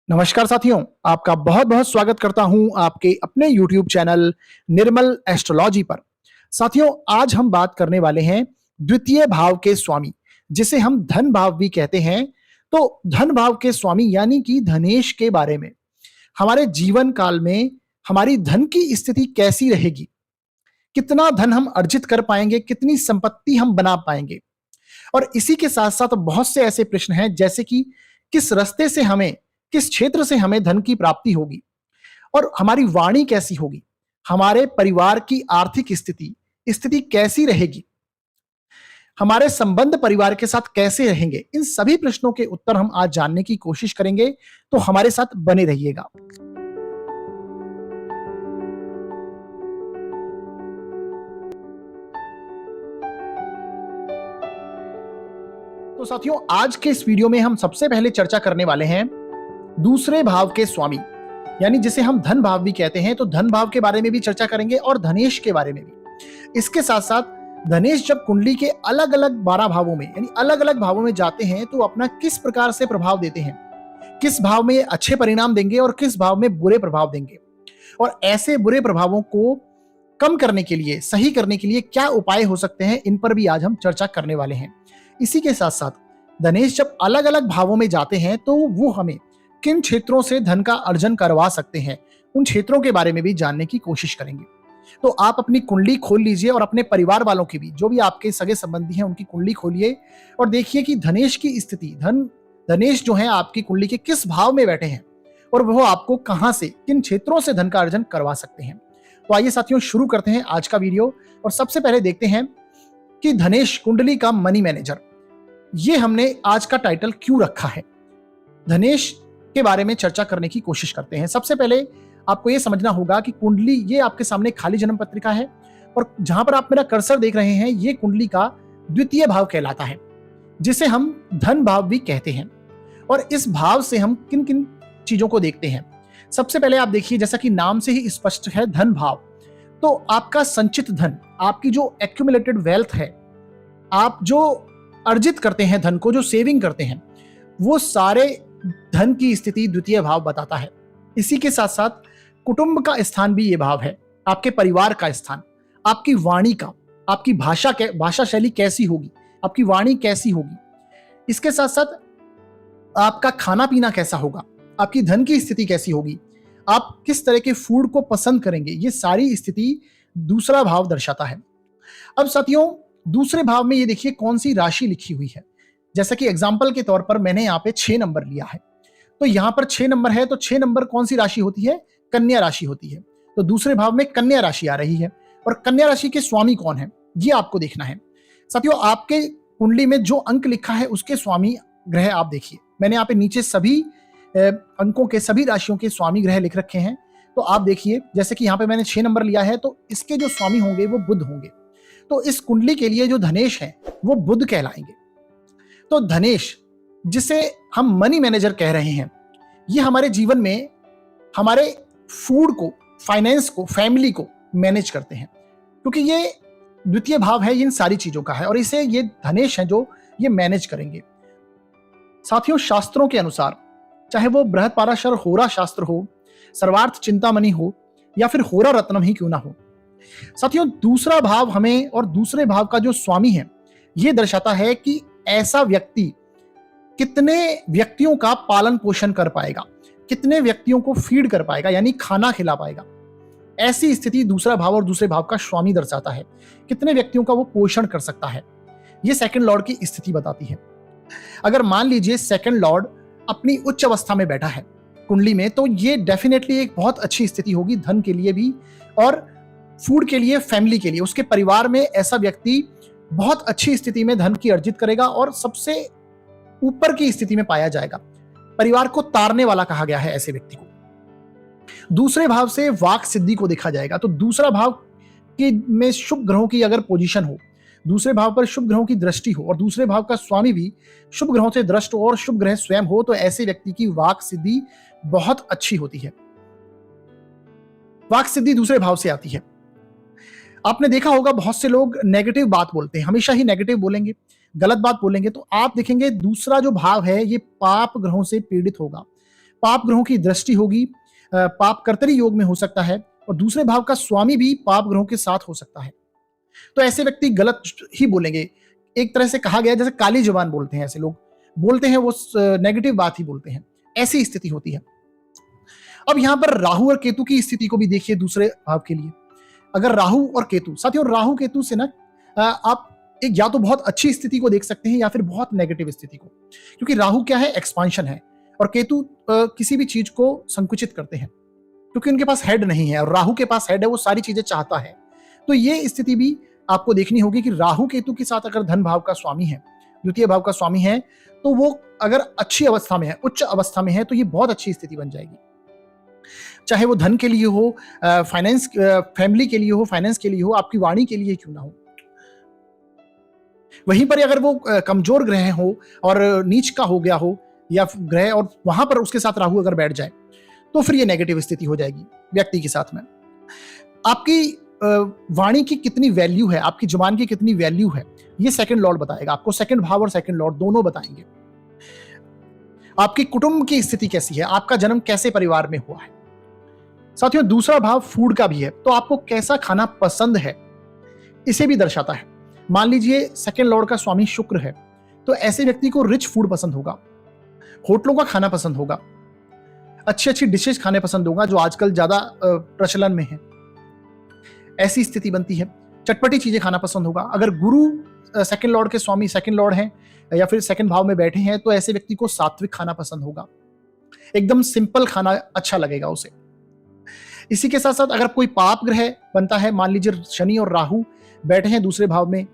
नमस्कार साथियों, आपका बहुत बहुत स्वागत करता हूं आपके अपने YouTube चैनल निर्मल एस्ट्रोलॉजी पर। साथियों, आज हम बात करने वाले हैं द्वितीय भाव के स्वामी, जिसे हम धन भाव भी कहते हैं। तो धन भाव के स्वामी यानी कि धनेश के बारे में, हमारे जीवन काल में हमारी धन की स्थिति कैसी रहेगी, कितना धन हम अर्जित कर पाएंगे, कितनी संपत्ति हम बना पाएंगे। और इसी के साथ साथ बहुत से ऐसे प्रश्न हैं जैसे कि किस रास्ते से हमें, किस क्षेत्र से हमें धन की प्राप्ति होगी और हमारी वाणी कैसी होगी, हमारे परिवार की आर्थिक स्थिति स्थिति कैसी रहेगी, हमारे संबंध परिवार के साथ कैसे रहेंगे। इन सभी प्रश्नों के उत्तर हम आज जानने की कोशिश करेंगे, तो हमारे साथ बने रहिएगा। तो साथियों, आज के इस वीडियो में हम सबसे पहले चर्चा करने वाले हैं दूसरे भाव के स्वामी, यानी जिसे हम धन भाव भी कहते हैं। तो धन भाव के बारे में भी चर्चा करेंगे और धनेश के बारे में भी। इसके साथ साथ धनेश जब कुंडली के अलग अलग 12 भावों में यानी अलग अलग भावों में जाते हैं तो अपना किस प्रकार से प्रभाव देते हैं, किस भाव में ये अच्छे परिणाम देंगे और किस भाव में बुरे प्रभाव देंगे, और ऐसे बुरे प्रभावों को कम करने के लिए, सही करने के लिए क्या उपाय हो सकते हैं, इन पर भी आज हम चर्चा करने वाले हैं। इसी के साथ साथ धनेश जब अलग अलग भावों में जाते हैं तो वो हमें किन क्षेत्रों से धन का अर्जन करवा सकते हैं, उन क्षेत्रों के बारे में भी जानने की कोशिश करेंगे। तो आप अपनी कुंडली खोल लीजिए और अपने परिवार वालों की भी, जो भी आपके सगे संबंधी हैं, उनकी कुंडली खोलिए और देखिए कि धनेश की स्थिति, धनेश जो है आपकी कुंडली के किस भाव में बैठे हैं और वो आपको कहां से, किन क्षेत्रों से धन का अर्जन करवा सकते हैं। तो आइए साथियों, शुरू करते हैं आज का वीडियो। और सबसे पहले देखते हैं कि धनेश कुंडली का मनी मैनेजर, ये हमने आज का टाइटल क्यों रखा है। धनेश के बारे में चर्चा करने की कोशिश करते हैं। सबसे पहले आपको यह समझना होगा कि कुंडली, ये आपके सामने खाली जन्म पत्रिका है और जहां पर आप मेरा कर्सर देख रहे हैं, ये कुंडली का द्वितीय भाव कहलाता है, जिसे हम धन भाव भी कहते हैं। और इस भाव से हम किन किन चीजों को देखते हैं। सबसे पहले आप देखिए, जैसा कि नाम से ही स्पष्ट है, धन भाव, तो आपका संचित धन, आपकी जो एक्यूमुलेटेड वेल्थ है, आप जो अर्जित करते हैं धन को, जो सेविंग करते हैं, वो सारे धन की स्थिति द्वितीय भाव बताता है। इसी के साथ साथ कुटुंब का स्थान भी ये भाव है, आपके परिवार का स्थान, आपकी वाणी का, आपकी भाषा शैली कैसी होगी, आपकी वाणी कैसी होगी। इसके साथ साथ आपका खाना पीना कैसा होगा, आपकी धन की स्थिति कैसी होगी, आप किस तरह के फूड को पसंद करेंगे, ये सारी स्थिति दूसरा भाव दर्शाता है। अब साथियों, दूसरे भाव में ये देखिए कौन सी राशि लिखी हुई है। जैसा कि एग्जाम्पल के तौर पर मैंने यहाँ पे 6 नंबर लिया है, तो यहाँ पर 6 नंबर है, तो 6 नंबर कौन सी राशि होती है, कन्या राशि होती है। तो दूसरे भाव में कन्या राशि आ रही है और कन्या राशि के स्वामी कौन है, ये आपको देखना है। साथियों, आपके कुंडली में जो अंक लिखा है उसके स्वामी ग्रह आप देखिए। मैंने यहाँ पे नीचे सभी अंकों के, सभी राशियों के स्वामी ग्रह लिख रखे हैं। तो आप देखिए, जैसे कि यहाँ पे मैंने 6 नंबर लिया है, तो इसके जो स्वामी होंगे वो बुध होंगे। तो इस कुंडली के लिए जो धनेश है वो बुध कहलाएंगे। तो धनेश, जिसे हम मनी मैनेजर कह रहे हैं, ये हमारे जीवन में हमारे फूड को, फाइनेंस को, फैमिली को मैनेज करते हैं, क्योंकि ये द्वितीय भाव है इन सारी चीजों का है और इसे ये धनेश है जो ये मैनेज करेंगे। साथियों, शास्त्रों के अनुसार, चाहे वो बृहत्पाराशर होरा शास्त्र हो, सर्वार्थ चिंतामणि हो या फिर होरा रत्नम ही क्यों ना हो, साथियों दूसरा भाव हमें और दूसरे भाव का जो स्वामी है ये दर्शाता है कि ऐसा व्यक्ति कितने व्यक्तियों का पालन पोषण कर पाएगा, कितने व्यक्तियों को फीड कर पाएगा, यानी खाना खिला पाएगा। ऐसी स्थिति दूसरा भाव और दूसरे भाव का स्वामी दर्शाता है, कितने व्यक्तियों का वो पोषण कर सकता है। ये सेकंड लॉर्ड की स्थिति बताती है। अगर मान लीजिए सेकंड लॉर्ड अपनी उच्च अवस्था में बैठा है कुंडली में, तो ये डेफिनेटली एक बहुत अच्छी स्थिति होगी धन के लिए भी और फूड के लिए, फैमिली के लिए। उसके परिवार में ऐसा व्यक्ति बहुत अच्छी स्थिति में धन की अर्जित करेगा और सबसे ऊपर की स्थिति में पाया जाएगा। परिवार को तारने वाला कहा गया है ऐसे व्यक्ति को। दूसरे भाव से वाक सिद्धि को देखा जाएगा, तो दूसरा भाव के में शुभ ग्रहों की अगर पोजीशन हो, दूसरे भाव पर शुभ ग्रहों की दृष्टि हो और दूसरे भाव का स्वामी भी शुभ ग्रहों से दृष्ट हो और शुभ ग्रह स्वयं हो, तो ऐसे व्यक्ति की वाक सिद्धि बहुत अच्छी होती है। वाक सिद्धि दूसरे भाव से आती है। आपने देखा होगा बहुत से लोग नेगेटिव बात बोलते हैं, हमेशा ही नेगेटिव बोलेंगे, गलत बात बोलेंगे। तो आप देखेंगे दूसरा जो भाव है ये पाप ग्रहों से पीड़ित होगा। पाप ग्रहों की दृष्टि होगी, पाप कर्तरी योग में हो सकता है, और दूसरे भाव का स्वामी भी पाप ग्रहों के साथ हो सकता है। तो ऐसे व्यक्ति गलत ही बोलेंगे। एक तरह से कहा गया जैसे काली जुबान बोलते हैं, ऐसे लोग बोलते हैं, वो नेगेटिव बात ही बोलते हैं, ऐसी स्थिति होती है। अब यहां पर राहु और केतु की स्थिति को भी देखिए दूसरे भाव के लिए। अगर राहु और केतु, साथियों राहु केतु से ना आप एक या तो बहुत अच्छी स्थिति को देख सकते हैं या फिर बहुत नेगेटिव स्थिति को, क्योंकि राहु क्या है, एक्सपांशन है, और केतु किसी भी चीज को संकुचित करते हैं, क्योंकि उनके पास हेड नहीं है, और राहु के पास हेड है, वो सारी चीजें चाहता है। तो ये स्थिति भी आपको देखनी होगी कि राहु केतु के साथ अगर धन भाव का स्वामी है, द्वितीय भाव का स्वामी है, तो वो अगर अच्छी अवस्था में है, उच्च अवस्था में है, तो ये बहुत अच्छी स्थिति बन जाएगी। चाहे वो धन के लिए हो, फाइनेंस, फैमिली के लिए हो, फाइनेंस के लिए हो, आपकी वाणी के लिए क्यों ना हो। वहीं पर अगर वो कमजोर ग्रह हो और नीच का हो गया हो या ग्रह, और वहां पर उसके साथ राहु अगर बैठ जाए, तो फिर ये नेगेटिव स्थिति हो जाएगी व्यक्ति के साथ में। आपकी वाणी की कितनी वैल्यू है, आपकी जुबान की कितनी वैल्यू है, ये सेकंड लॉर्ड बताएगा आपको। सेकंड भाव और सेकंड लॉर्ड दोनों बताएंगे। आपकी कुटुंब की स्थिति कैसी है, आपका जन्म कैसे परिवार में हुआ है। साथियों दूसरा भाव फूड का भी है, तो आपको कैसा खाना पसंद है इसे भी दर्शाता है। मान लीजिए सेकंड लॉर्ड का स्वामी शुक्र है, तो ऐसे व्यक्ति को रिच फूड पसंद होगा, होटलों का खाना पसंद होगा, अच्छी अच्छी डिशेज खाने पसंद होगा, जो आजकल ज्यादा प्रचलन में है, ऐसी स्थिति बनती है। चटपटी चीजें खाना पसंद होगा। अगर गुरु सेकंड लॉर्ड के स्वामी सेकंड लॉर्ड हैं या फिर सेकंड भाव में बैठे हैं, तो ऐसे व्यक्ति को सात्विक खाना पसंद होगा, एकदम सिंपल खाना अच्छा लगेगा उसे। इसी के साथ साथ अगर कोई पाप ग्रह बनता है, मान लीजिए शनि और राहु बैठे हैं दूसरे भाव में,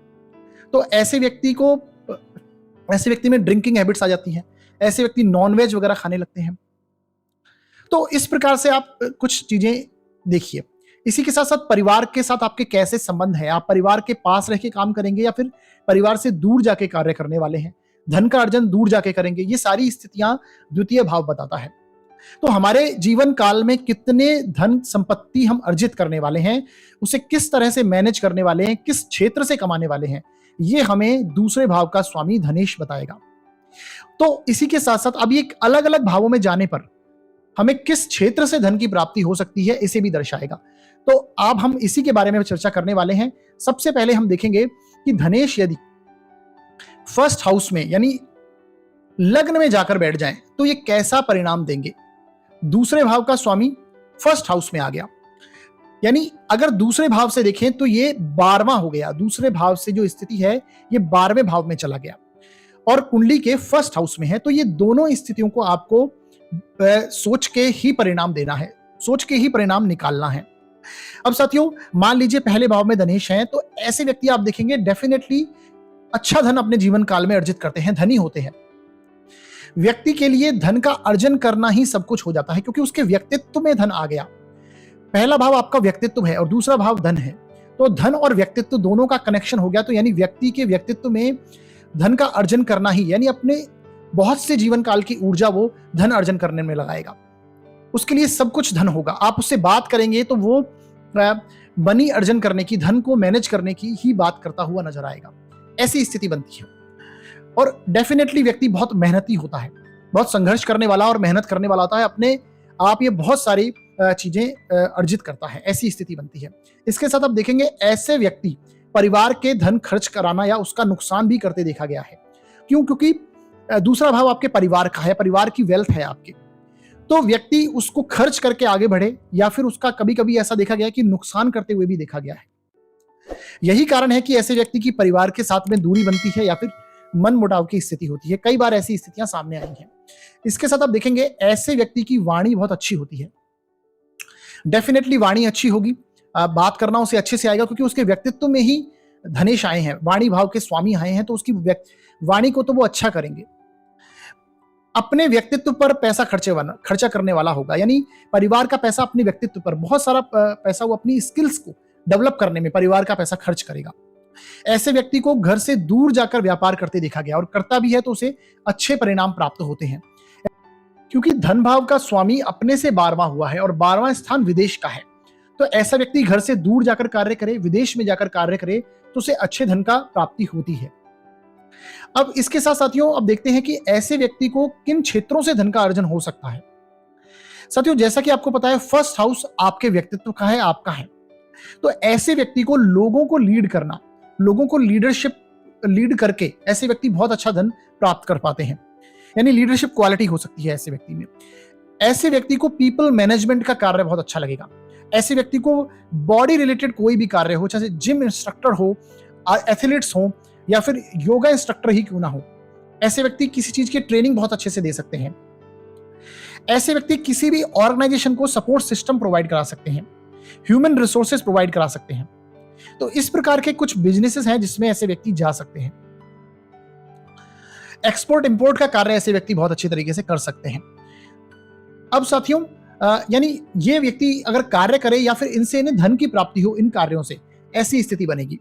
तो ऐसे व्यक्ति में ड्रिंकिंग हैबिट्स आ जाती हैं, ऐसे व्यक्ति नॉनवेज वगैरह खाने लगते हैं। तो इस प्रकार से आप कुछ चीजें देखिए। इसी के साथ साथ परिवार के साथ आपके कैसे संबंध है, आप परिवार के पास रह के काम करेंगे या फिर परिवार से दूर जाके कार्य करने वाले हैं, धन का अर्जन दूर जाके करेंगे, ये सारी स्थितियां द्वितीय भाव बताता है। तो हमारे जीवन काल में कितने धन संपत्ति हम अर्जित करने वाले हैं, उसे किस तरह से मैनेज करने वाले हैं, किस क्षेत्र से कमाने वाले हैं, ये हमें दूसरे भाव का स्वामी धनेश बताएगा। तो इसी के साथ साथ अभी एक अलग अलग भावों में जाने पर हमें किस क्षेत्र से धन की प्राप्ति हो सकती है, इसे भी दर्शाएगा। तो अब हम इसी के बारे में चर्चा करने वाले हैं। सबसे पहले हम देखेंगे कि धनेश यदि फर्स्ट हाउस में यानी लग्न में जाकर बैठ जाएं, तो ये कैसा परिणाम देंगे। दूसरे भाव का स्वामी फर्स्ट हाउस में आ गया, यानी अगर दूसरे भाव से देखें तो ये 12वां हो गया। दूसरे भाव से जो स्थिति है ये 12वें भाव में चला गया और कुंडली के फर्स्ट हाउस में है। तो ये दोनों स्थितियों को आपको सोच के ही परिणाम देना है, सोच के ही परिणाम निकालना है। अब साथियों मान लीजिए पहले भाव में धनेश है, तो ऐसे व्यक्ति आप देखेंगे डेफिनेटली अच्छा धन अपने जीवन काल में अर्जित करते हैं, धनी होते हैं। व्यक्ति के लिए धन का अर्जन करना ही सब कुछ हो जाता है, क्योंकि उसके व्यक्तित्व में धन आ गया। पहला भाव आपका व्यक्तित्व है और दूसरा भाव धन है, तो धन और व्यक्तित्व दोनों का कनेक्शन हो गया। तो यानी व्यक्ति के व्यक्तित्व में धन का अर्जन करना ही, यानी अपने बहुत से जीवन काल की ऊर्जा वो धन अर्जन करने में लगाएगा। उसके लिए सब कुछ धन होगा। आप उससे बात करेंगे तो वो मनी अर्जन करने की, धन को मैनेज करने की ही बात करता हुआ नजर आएगा। ऐसी स्थिति बनती है। और डेफिनेटली व्यक्ति बहुत मेहनती होता है, बहुत संघर्ष करने वाला और मेहनत करने वाला होता है, अपने आप ये बहुत सारी चीजें अर्जित करता है, ऐसी स्थिति बनती है। इसके साथ आप देखेंगे ऐसे व्यक्ति परिवार के धन खर्च कराना या उसका नुकसान भी करते देखा गया है। क्यों? क्योंकि दूसरा भाव आपके परिवार का है, परिवार की वेल्थ है आपके, तो व्यक्ति उसको खर्च करके आगे बढ़े या फिर उसका कभी कभी ऐसा देखा गया कि नुकसान करते हुए भी देखा गया है। यही कारण है कि ऐसे व्यक्ति की परिवार के साथ में दूरी बनती है या फिर मन मुटाव की स्थिति होती है। कई बार ऐसी स्थितियां सामने आई हैं। इसके साथ आप देखेंगे ऐसे व्यक्ति की वाणी बहुत अच्छी होती है। डेफिनेटली वाणी अच्छी होगी, बात करना उसे अच्छे से आएगा, क्योंकि उसके व्यक्तित्व में ही धनेश आए हैं, वाणी भाव के स्वामी आए हैं, तो उसकी वाणी को तो वो अच्छा करेंगे। अपने व्यक्तित्व पर पैसा खर्चा करने वाला होगा, यानी परिवार का पैसा अपने व्यक्तित्व पर, बहुत सारा पैसा वो अपनी स्किल्स को डेवलप करने में परिवार का पैसा खर्च करेगा। ऐसे व्यक्ति को घर से दूर जाकर व्यापार करते देखा गया, और करता भी है तो उसे अच्छे परिणाम प्राप्त होते हैं, क्योंकि धन भाव का स्वामी अपने से 12वां हुआ है और 12वां स्थान विदेश का है। तो ऐसा व्यक्ति घर से दूर जाकर कार्य करे, विदेश में जाकर कार्य करे, तो उसे अच्छे धन का प्राप्ति होती है। अब इसके साथ साथियों अब देखते हैं कि ऐसे व्यक्ति को किन क्षेत्रों से धन का अर्जन हो सकता है। साथियों, जैसा कि आपको पता है, फर्स्ट हाउस आपके व्यक्तित्व का है, आपका है। तो ऐसे व्यक्ति को लोगों को लीड करना, लोगों को लीड करके ऐसे व्यक्ति बहुत अच्छा धन प्राप्त कर पाते हैं। यानी लीडरशिप क्वालिटी हो सकती है ऐसे व्यक्ति में। ऐसे व्यक्ति को पीपल मैनेजमेंट का कार्य बहुत अच्छा लगेगा। ऐसे व्यक्ति को बॉडी रिलेटेड कोई भी कार्य हो, चाहे जिम इंस्ट्रक्टर हो, एथलीट्स हो, या फिर योगा इंस्ट्रक्टर ही क्यों ना हो, ऐसे व्यक्ति किसी चीज की ट्रेनिंग बहुत अच्छे से दे सकते हैं। ऐसे व्यक्ति किसी भी ऑर्गेनाइजेशन को सपोर्ट सिस्टम प्रोवाइड करा सकते हैं, ह्यूमन रिसोर्सेज प्रोवाइड करा सकते हैं। तो इस प्रकार के कुछ बिजनेसेस हैं जिसमें ऐसे व्यक्ति जा सकते हैं। एक्सपोर्ट इंपोर्ट का कार्य ऐसे व्यक्ति बहुत अच्छे तरीके से कर सकते हैं। अब साथियों, यानी ये व्यक्ति अगर कार्य करे या फिर इनसे इन्हें धन की प्राप्ति हो, इन कार्यों से, ऐसी स्थिति बनेगी।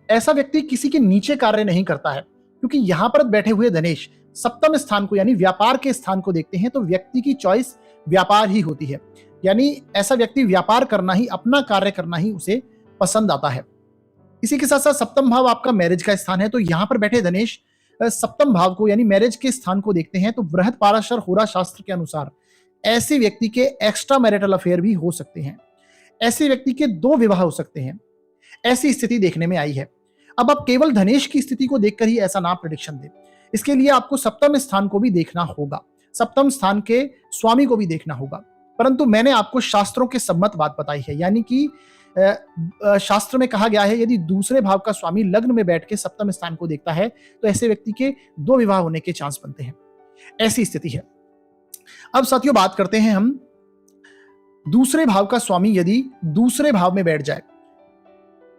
ऐसा व्यक्ति किसी के नीचे कार्य नहीं करता है, क्योंकि यहां पर बैठे हुए धनेश सप्तम स्थान को यानी व्यापार के स्थान को देखते हैं, तो व्यक्ति की चॉइस व्यापार ही होती है। यानी ऐसा व्यक्ति व्यापार करना ही, अपना कार्य करना ही उसे पसंद आता है। इसी के साथ साथ सप्तम भाव आपका मैरिज का स्थान है, तो यहां पर बैठे धनेश सप्तम भाव को यानी मैरिज के स्थान को देखते हैं, तो बृहद पाराशर होरा शास्त्र के अनुसार ऐसे व्यक्ति के एक्स्ट्रा मैरिटल अफेयर भी हो सकते हैं। ऐसे व्यक्ति के 2 विवाह हो सकते हैं। ऐसी स्थिति देखने में आई है। अब आप केवल धनेश की स्थिति को देखकर ही ऐसा ना प्रेडिक्शन दें। इसके लिए आपको सप्तम स्थान को भी देखना होगा, सप्तम स्थान के स्वामी को भी देखना होगा। परंतु मैंने आपको शास्त्रों के सम्मत बात बताई है, यानी कि शास्त्र में कहा गया है यदि दूसरे भाव का स्वामी लग्न में बैठ के सप्तम स्थान को देखता है तो ऐसे व्यक्ति के 2 विवाह होने के चांस बनते हैं। ऐसी स्थिति है। अब साथियों, बात करते हैं हम दूसरे भाव का स्वामी यदि दूसरे भाव में बैठ जाए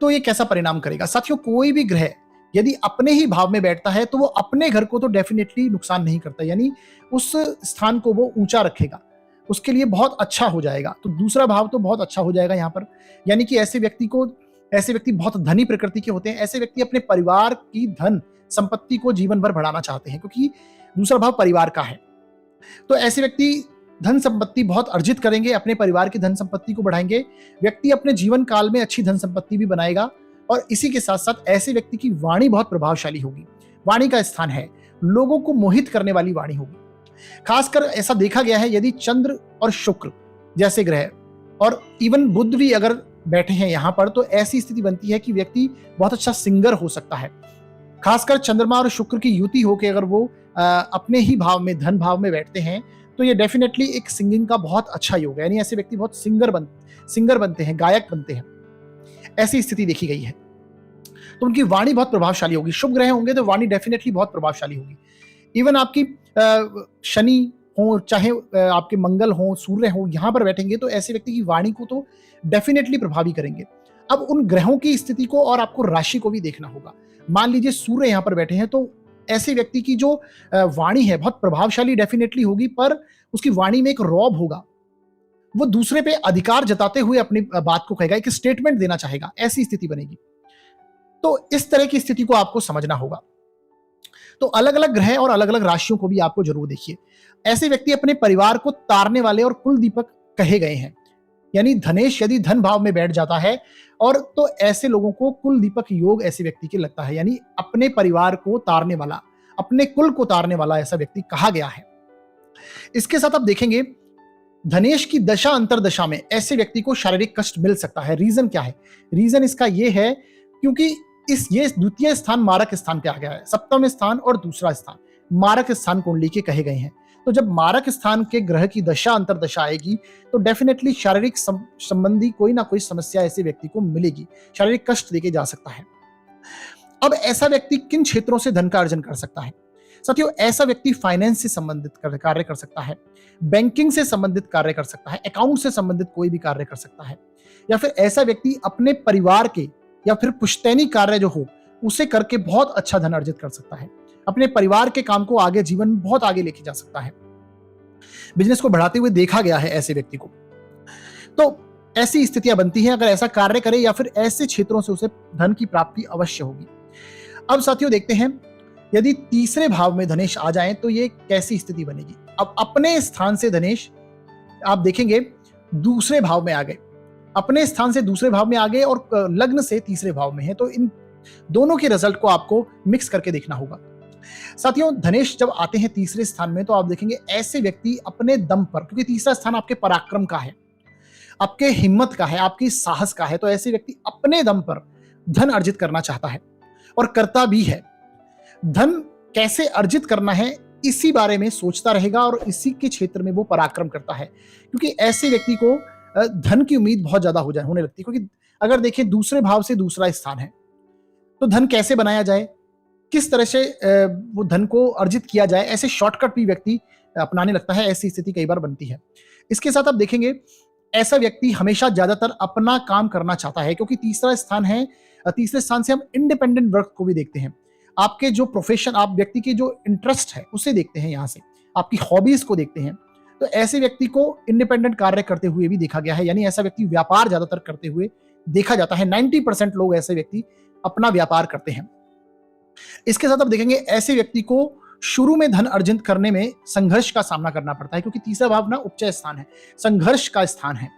तो ये कैसा परिणाम करेगा। साथियों, कोई भी ग्रह यदि अपने ही भाव में बैठता है तो वो अपने घर को तो डेफिनेटली नुकसान नहीं करता, यानी उस स्थान को वो ऊंचा रखेगा, उसके लिए बहुत अच्छा हो जाएगा। तो दूसरा भाव तो बहुत अच्छा हो जाएगा यहाँ पर। यानी कि ऐसे व्यक्ति बहुत धनी प्रकृति के होते हैं। ऐसे व्यक्ति अपने परिवार की धन संपत्ति को जीवन भर बढ़ाना चाहते हैं, क्योंकि दूसरा भाव परिवार का है। तो ऐसे व्यक्ति धन संपत्ति बहुत अर्जित करेंगे, अपने परिवार की धन संपत्ति को बढ़ाएंगे। व्यक्ति अपने जीवन काल में अच्छी धन संपत्ति भी बनाएगा, और इसी के साथ साथ ऐसे व्यक्ति की वाणी बहुत प्रभावशाली होगी। वाणी का स्थान है, लोगों को मोहित करने वाली वाणी होगी। खासकर ऐसा देखा गया है यदि चंद्र और शुक्र जैसे ग्रह और इवन बुध भी अगर बैठे हैं यहां पर, तो ऐसी स्थिति बनती है कि व्यक्ति बहुत अच्छा सिंगर हो सकता है। खासकर चंद्रमा और शुक्र की युति होकर अगर वो अपने ही भाव में, धन भाव में बैठते हैं, तो ये डेफिनेटली एक सिंगिंग का बहुत अच्छा योग है। यानी ऐसे व्यक्ति बहुत सिंगर बनते हैं, गायक बनते हैं। ऐसी स्थिति देखी गई है। तो उनकी वाणी बहुत प्रभावशाली होगी। शुभ ग्रह होंगे तो वाणी डेफिनेटली बहुत प्रभावशाली होगी। इवन आपकी शनि हो, चाहे आपके मंगल हो, सूर्य हो, यहां पर बैठेंगे तो ऐसे व्यक्ति की वाणी को तो डेफिनेटली प्रभावी करेंगे। अब उन ग्रहों की स्थिति को और आपको राशि को भी देखना होगा। मान लीजिए सूर्य यहां पर बैठे हैं, तो ऐसे व्यक्ति की जो वाणी है बहुत प्रभावशाली डेफिनेटली होगी, पर उसकी वाणी में एक रौब होगा। वो दूसरे पे अधिकार जताते हुए अपनी बात को कहेगा, एक स्टेटमेंट देना चाहेगा। ऐसी स्थिति बनेगी। तो इस तरह की स्थिति को आपको समझना होगा। तो अलग अलग ग्रह और अलग अलग राशियों को भी आपको जरूर देखिए। ऐसे व्यक्ति अपने परिवार को तारने वाले और कुल दीपक कहे गए हैं। यानी धनेश यदि धन भाव में बैठ जाता है और तो ऐसे लोगों को कुल दीपक योग ऐसे व्यक्ति के लगता है। यानी अपने परिवार को तारने वाला, अपने कुल को तारने वाला ऐसा व्यक्ति कहा गया है। इसके साथ आप देखेंगे धनेश की दशा अंतरदशा में ऐसे व्यक्ति को शारीरिक कष्ट मिल सकता है। रीजन क्या है? रीजन इसका यह है क्योंकि ये द्वितीय स्थान मारक स्थान पे आ गया है। सप्तम स्थान और दूसरा स्थान मारक स्थान कुंडली के कहे गए हैं। तो जब मारक स्थान के ग्रह की दशा अंतरदशा आएगी तो डेफिनेटली शारीरिक संबंधी कोई ना कोई समस्या ऐसे व्यक्ति को मिलेगी, शारीरिक कष्ट देके जा सकता है। अब ऐसा व्यक्ति किन क्षेत्रों से धन का अर्जन कर सकता है? साथियों, ऐसा व्यक्ति फाइनेंस से संबंधित कार्य कर सकता है, बैंकिंग से संबंधित कार्य कर सकता है, अकाउंट से संबंधित कोई भी कार्य कर सकता है, या फिर ऐसा व्यक्ति अपने परिवार के या फिर पुश्तैनी कार्य जो हो उसे करके बहुत अच्छा धन अर्जित कर सकता है। अपने परिवार के काम को आगे जीवन में बहुत आगे लेके जा सकता है। बिजनेस को बढ़ाते हुए देखा गया है ऐसे व्यक्ति को। तो ऐसी स्थितियां बनती हैं अगर ऐसा कार्य करे या फिर ऐसे क्षेत्रों से उसे धन की प्राप्ति अवश्य होगी। अब साथियों देखते हैं यदि तीसरे भाव में धनेश आ जाए तो ये कैसी स्थिति बनेगी। अब अपने स्थान से धनेश आप देखेंगे दूसरे भाव में आ गए, अपने स्थान से दूसरे भाव में आ गए और लग्न से तीसरे भाव में है, तो इन दोनों के रिजल्ट को आपको मिक्स करके देखना होगा। साथियों, धनेश जब आते हैं तीसरे स्थान में तो आप देखेंगे ऐसे व्यक्ति अपने दम पर, क्योंकि तीसरा स्थान आपके पराक्रम का है, आपके हिम्मत का है, आपकी साहस का है, तो ऐसे व्यक्ति अपने दम पर धन अर्जित करना चाहता है और करता भी है। धन कैसे अर्जित करना है इसी बारे में सोचता रहेगा और इसी के क्षेत्र में वो पराक्रम करता है, क्योंकि ऐसे व्यक्ति को धन की उम्मीद बहुत ज्यादा होने लगती है। क्योंकि अगर देखें दूसरे भाव से दूसरा स्थान है, तो धन कैसे बनाया जाए, किस तरह से वो धन को अर्जित किया जाए, ऐसे शॉर्टकट भी व्यक्ति अपनाने लगता है। ऐसी स्थिति कई बार बनती है। इसके साथ आप देखेंगे ऐसा व्यक्ति हमेशा ज्यादातर अपना काम करना चाहता है, क्योंकि तीसरा स्थान है, तीसरे स्थान से हम इंडिपेंडेंट वर्क को भी देखते हैं। आपके जो प्रोफेशन, आप व्यक्ति के जो इंटरेस्ट है उसे देखते हैं, यहां से आपकी हॉबीज को देखते हैं। तो ऐसे व्यक्ति को इंडिपेंडेंट कार्य करते हुए भी देखा गया है, यानी ऐसा व्यक्ति व्यापार ज्यादातर करते हुए देखा जाता है। 90% लोग ऐसे व्यक्ति अपना व्यापार करते हैं। इसके साथ आप देखेंगे ऐसे व्यक्ति को शुरू में धन अर्जित करने में संघर्ष का सामना करना पड़ता है, क्योंकि तीसरा भाव ना उपचय स्थान है, संघर्ष का स्थान है।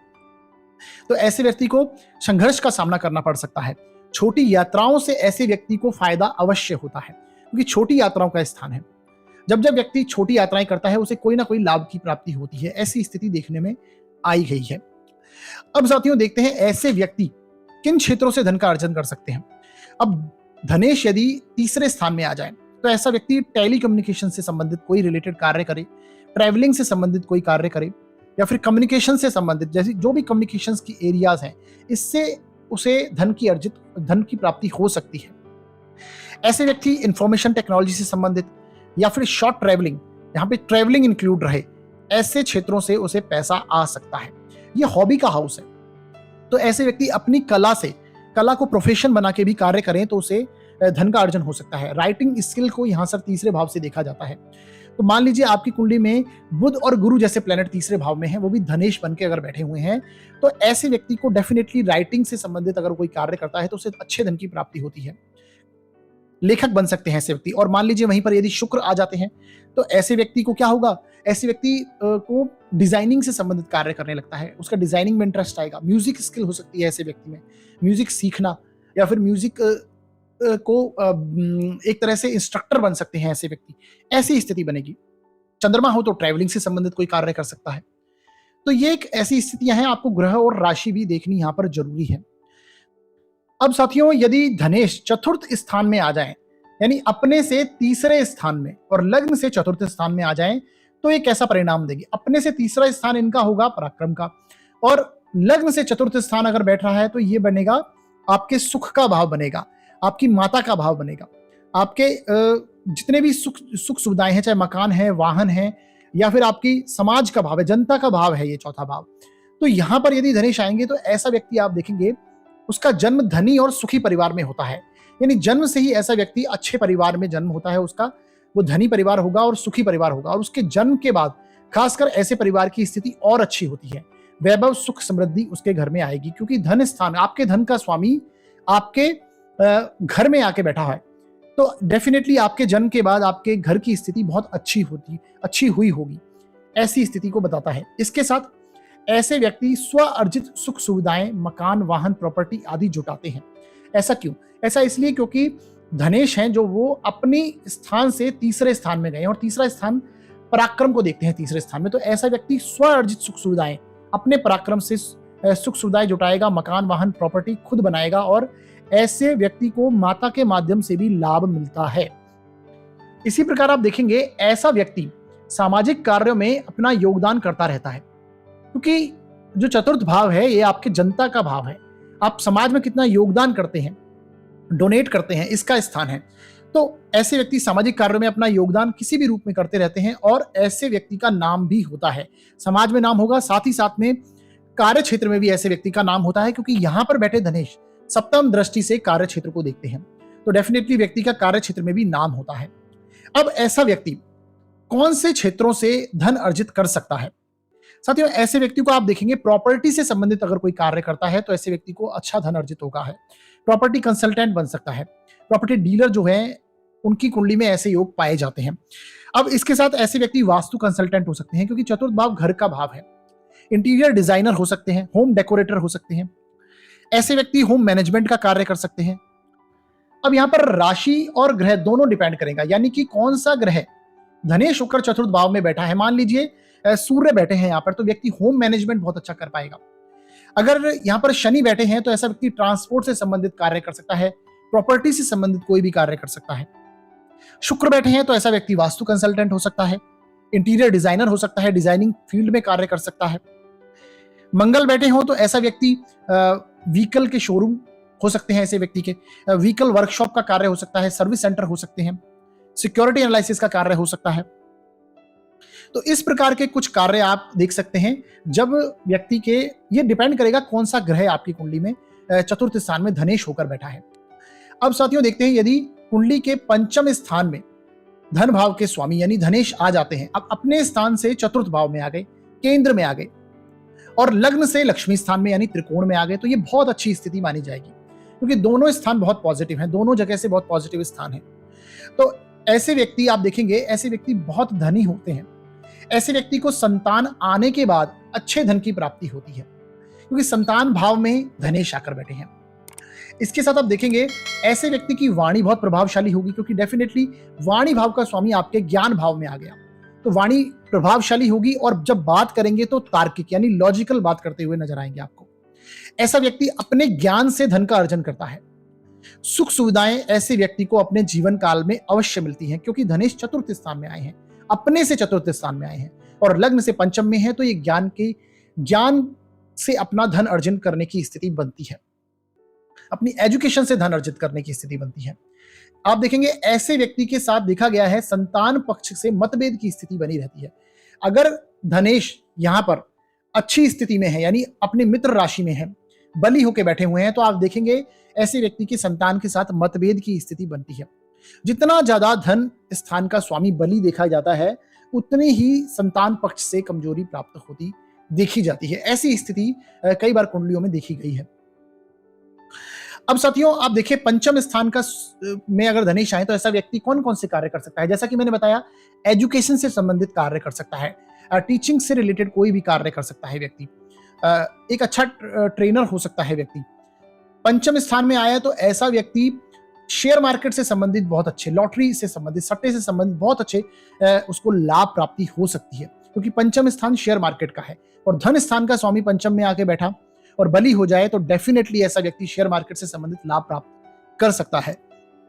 तो ऐसे व्यक्ति को संघर्ष का सामना करना पड़ सकता है। छोटी यात्राओं से ऐसे व्यक्ति को फायदा अवश्य होता है, क्योंकि छोटी यात्राओं का स्थान है। जब जब व्यक्ति छोटी यात्राएं करता है उसे कोई ना कोई लाभ की प्राप्ति होती है। ऐसी स्थिति देखने में आई गई है। अब साथियों देखते हैं ऐसे व्यक्ति किन क्षेत्रों से धन का अर्जन कर सकते हैं। अब धनेश यदि तीसरे स्थान में आ जाए तो ऐसा व्यक्ति टेलीकम्युनिकेशन से संबंधित कोई रिलेटेड कार्य करे, ट्रैवलिंग से संबंधित कोई कार्य करे, या फिर कम्युनिकेशन से संबंधित जैसी जो भी कम्युनिकेशन की एरियाज हैं, इससे उसे धन की प्राप्ति हो सकती है। ऐसे व्यक्ति इंफॉर्मेशन टेक्नोलॉजी से संबंधित या फिर शॉर्ट ट्रैवलिंग, यहाँ पे ट्रैवलिंग इंक्लूड रहे, ऐसे क्षेत्रों से उसे पैसा आ सकता है। ये हॉबी का हाउस है, तो ऐसे व्यक्ति अपनी कला को प्रोफेशन बना के भी कार्य करें तो उसे धन का अर्जन हो सकता है। राइटिंग स्किल को यहां सर तीसरे भाव से देखा जाता है। तो मान लीजिए आपकी कुंडली में बुध और गुरु जैसे प्लेनेट तीसरे भाव में हैं, वो भी धनेश बन के अगर बैठे हुए हैं, तो ऐसे व्यक्ति को डेफिनेटली राइटिंग से संबंधित अगर कोई कार्य करता है तो उसे अच्छे धन की प्राप्ति होती है। लेखक बन सकते हैं ऐसे व्यक्ति। और मान लीजिए वहीं पर यदि शुक्र आ जाते हैं तो ऐसे व्यक्ति को क्या होगा, ऐसे व्यक्ति को डिजाइनिंग से संबंधित कार्य करने लगता है, उसका डिजाइनिंग में इंटरेस्ट आएगा। म्यूजिक स्किल हो सकती है ऐसे व्यक्ति में, म्यूजिक सीखना, या फिर म्यूजिक को एक तरह से इंस्ट्रक्टर बन सकते हैं ऐसे व्यक्ति। ऐसी स्थिति बनेगी। चंद्रमा हो तो ट्रैवलिंग से संबंधित कोई कार्य कर सकता है। तो ये एक ऐसी स्थितियां हैं, आपको ग्रह और राशि भी देखनी यहां पर जरूरी है। अब साथियों यदि धनेश चतुर्थ स्थान में आ जाए, यानी अपने से तीसरे स्थान में और लग्न से चतुर्थ स्थान में आ जाए, तो ये कैसा परिणाम देगी। अपने से तीसरा स्थान इनका होगा पराक्रम का, और लग्न से चतुर्थ स्थान अगर बैठ रहा है तो ये बनेगा आपके सुख का भाव बनेगा, आपकी माता का भाव बनेगा, आपके जितने भी सुख सुविधाएं हैं, चाहे मकान है, वाहन है, या फिर आपकी समाज का भाव है, जनता का भाव है ये चौथा भाव। तो यहां पर यदि धनेश आएंगे तो ऐसा व्यक्ति आप देखेंगे उसका जन्म धनी और सुखी परिवार में होता है, यानी जन्म से ही ऐसा व्यक्ति अच्छे परिवार में जन्म होता है उसका, वो धनी परिवार होगा और सुखी परिवार होगा। और उसके जन्म के बाद खासकर ऐसे परिवार की स्थिति और अच्छी होती है, वैभव सुख समृद्धि उसके घर में आएगी, क्योंकि धन स्थान, आपके धन का स्वामी आपके घर में आके बैठा है। तो डेफिनेटली आपके जन्म के बाद आपके घर की स्थिति बहुत अच्छी हुई होगी, ऐसी स्थिति को बताता है। इसके साथ ऐसे व्यक्ति स्व अर्जित सुख सुविधाएं, मकान, वाहन, प्रॉपर्टी आदि जुटाते हैं। ऐसा क्यों? ऐसा इसलिए क्योंकि धनेश हैं जो वो अपनी स्थान से तीसरे स्थान में गए और तीसरा स्थान पराक्रम को देखते हैं तीसरे स्थान में। तो ऐसा व्यक्ति स्व अर्जित सुख सुविधाएं, अपने पराक्रम से सुख सुविधाएं जुटाएगा, मकान, वाहन, प्रॉपर्टी खुद बनाएगा, और ऐसे व्यक्ति को माता के माध्यम से भी लाभ मिलता है। इसी प्रकार आप देखेंगे ऐसा व्यक्ति सामाजिक कार्यों में अपना योगदान करता रहता है, क्योंकि जो चतुर्थ भाव है ये आपके जनता का भाव है। आप समाज में कितना योगदान करते हैं, डोनेट करते हैं, इसका स्थान है। तो ऐसे व्यक्ति सामाजिक कार्यों में अपना योगदान किसी भी रूप में करते रहते हैं, और ऐसे व्यक्ति का नाम भी होता है, समाज में नाम होगा, साथ ही साथ में कार्य क्षेत्र में भी ऐसे व्यक्ति का नाम होता है, क्योंकि यहां पर बैठे धनेश सप्तम दृष्टि से कार्य क्षेत्र को देखते हैं। तो डेफिनेटली व्यक्ति का कार्य क्षेत्र में भी नाम होता है। अब ऐसा व्यक्ति कौन से क्षेत्रों से धन अर्जित कर सकता है? साथियों ऐसे व्यक्ति को आप देखेंगे प्रॉपर्टी से संबंधित अगर कोई कार्य करता है तो ऐसे व्यक्ति को अच्छा धन अर्जित होगा है। प्रॉपर्टी कंसल्टेंट बन सकता है, प्रॉपर्टी डीलर जो है उनकी कुंडली में ऐसे योग पाए जाते हैं। अब इसके साथ ऐसे व्यक्ति वास्तु कंसल्टेंट हो सकते हैं, क्योंकि चतुर्थ भाव घर का भाव है। इंटीरियर डिजाइनर हो सकते हैं, होम डेकोरेटर हो सकते हैं, ऐसे व्यक्ति होम मैनेजमेंट का कार्य कर सकते हैं, अब यहां पर राशि और ग्रह दोनों डिपेंड करेगा, यानी कि कौन सा ग्रह धनेश शुक्र चतुर्थ भाव में बैठा है। मान लीजिए सूर्य बैठे हैं यहां पर, तो व्यक्ति होम मैनेजमेंट बहुत अच्छा कर पाएगा। अगर यहां पर शनि बैठे हैं तो ऐसा व्यक्ति ट्रांसपोर्ट से संबंधित कार्य कर सकता है, प्रॉपर्टी से संबंधित कोई भी कार्य कर सकता है। शुक्र बैठे हैं तो ऐसा व्यक्ति वास्तु कंसल्टेंट हो सकता है, इंटीरियर डिजाइनर हो सकता है, डिजाइनिंग फील्ड में कार्य कर सकता है। मंगल बैठे हो तो ऐसा व्यक्ति व्हीकल के शोरूम हो सकते हैं, ऐसे व्यक्ति के व्हीकल वर्कशॉप का कार्य हो सकता है, सर्विस सेंटर हो सकते हैं, सिक्योरिटी एनालिसिस का कार्य हो सकता है। तो इस प्रकार के कुछ कार्य आप देख सकते हैं जब व्यक्ति के, ये डिपेंड करेगा कौन सा ग्रह आपकी कुंडली में चतुर्थ स्थान में धनेश होकर बैठा है। अब साथियों देखते हैं, यदि कुंडली के पंचम स्थान में धन भाव के स्वामी यानी धनेश आ जाते हैं, अब अपने स्थान से चतुर्थ भाव में आ गए, केंद्र में आ गए और लग्न से लक्ष्मी स्थान में यानी त्रिकोण में आ गए, तो ये बहुत अच्छी स्थिति मानी जाएगी, क्योंकि दोनों स्थान बहुत पॉजिटिव हैं, दोनों जगह से बहुत पॉजिटिव स्थान है। तो ऐसे व्यक्ति आप देखेंगे, ऐसे व्यक्ति बहुत धनी होते हैं। ऐसे व्यक्ति को संतान आने के बाद अच्छे धन की प्राप्ति होती है, क्योंकि संतान भाव में धनेश आकर बैठे हैं। इसके साथ आप देखेंगे ऐसे व्यक्ति की वाणी बहुत प्रभावशाली होगी, क्योंकि डेफिनेटली वाणी भाव का स्वामी आपके ज्ञान भाव में आ गया, तो वाणी प्रभावशाली होगी और जब बात करेंगे तो तार्किक यानी लॉजिकल बात करते हुए नजर आएंगे आपको। ऐसा व्यक्ति अपने ज्ञान से धन का अर्जन करता है। सुख सुविधाएं ऐसे व्यक्ति को अपने जीवन काल में अवश्य मिलती हैं, क्योंकि धनेश चतुर्थ स्थान में आए हैं, अपने से चतुर्थ स्थान में आए हैं और लग्न से पंचम में है, तो ये ज्ञान से अपना धन अर्जन करने की स्थिति बनती है, अपनी एजुकेशन से धन अर्जित करने की स्थिति बनती है। आप देखेंगे ऐसे व्यक्ति के साथ देखा गया है संतान पक्ष से मतभेद की स्थिति बनी रहती है। अगर धनेश यहां पर अच्छी स्थिति में है यानी अपने मित्र राशि में है, बली होकर बैठे हुए हैं, तो आप देखेंगे ऐसे व्यक्ति की संतान के साथ मतभेद की स्थिति बनती है। जितना ज्यादा धन स्थान का स्वामी बली देखा जाता है, उतनी ही संतान पक्ष से कमजोरी प्राप्त होती देखी जाती है। ऐसी स्थिति कई बार कुंडलियों में देखी गई है। अब साथियों आप देखिए पंचम स्थान का में अगर धनेश आए तो ऐसा व्यक्ति कौन कौन से कार्य कर सकता है। जैसा कि मैंने बताया, एजुकेशन से संबंधित कार्य कर सकता है, टीचिंग से रिलेटेड कोई भी कार्य कर सकता है व्यक्ति, एक अच्छा ट्रेनर हो सकता है व्यक्ति। पंचम स्थान में आया तो ऐसा व्यक्ति शेयर मार्केट से संबंधित बहुत अच्छे, लॉटरी से संबंधित, सट्टे से संबंधित बहुत अच्छे उसको लाभ प्राप्ति हो सकती है, क्योंकि पंचम स्थान शेयर मार्केट का है और धन स्थान का स्वामी पंचम में आके बैठा और बली हो जाए तो डेफिनेटली ऐसा व्यक्ति शेयर मार्केट से संबंधित लाभ प्राप्त कर सकता है।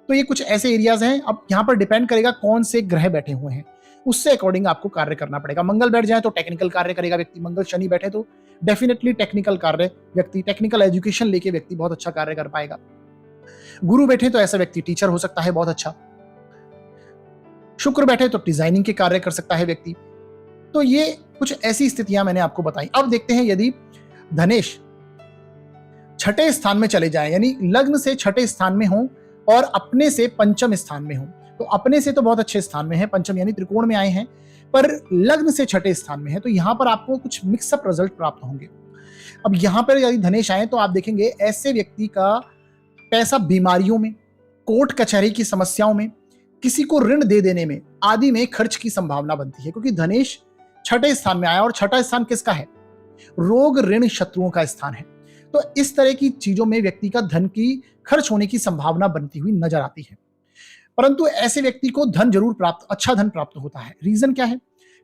तो ये कुछ ऐसे एरियाज हैं। अब यहाँ पर डिपेंड करेगा कौन से ग्रह बैठे हुए हैं, उससे अकॉर्डिंग आपको कार्य करना पड़ेगा। मंगल बैठ जाए तो टेक्निकल कार्य करेगा व्यक्ति, मंगल शनि बैठे तो डेफिनेटली टेक्निकल कार्य व्यक्ति, टेक्निकल एजुकेशन लेके व्यक्ति बहुत अच्छा कार्य कर पाएगा। गुरु बैठे तो ऐसा व्यक्ति टीचर हो सकता है बहुत अच्छा। शुक्र बैठे तो डिजाइनिंग के कार्य कर सकता है व्यक्ति। तो ये कुछ ऐसी स्थितियां मैंने आपको बताई। अब देखते हैं यदि धनेश छठे स्थान में चले जाए यानी लग्न से छठे स्थान में हो और अपने से पंचम स्थान में हो, तो अपने से तो बहुत अच्छे स्थान में है, पंचम यानी त्रिकोण में आए हैं, पर लग्न से छठे स्थान में है, तो यहां पर आपको कुछ मिक्सअप रिजल्ट प्राप्त होंगे। अब यहां पर यदि धनेश आए तो आप देखेंगे ऐसे व्यक्ति का पैसा बीमारियों में, कोर्ट कचहरी की समस्याओं में, किसी को ऋण दे देने में आदि में खर्च की संभावना बनती है, क्योंकि धनेश छठे स्थान में आया और छठा स्थान किसका है? रोग ऋण शत्रुओं का स्थान है। तो इस तरह की चीजों में व्यक्ति का धन की खर्च होने की संभावना बनती हुई नजर आती है। परंतु ऐसे व्यक्ति को धन जरूर प्राप्त, अच्छा धन प्राप्त होता है। रीजन क्या है?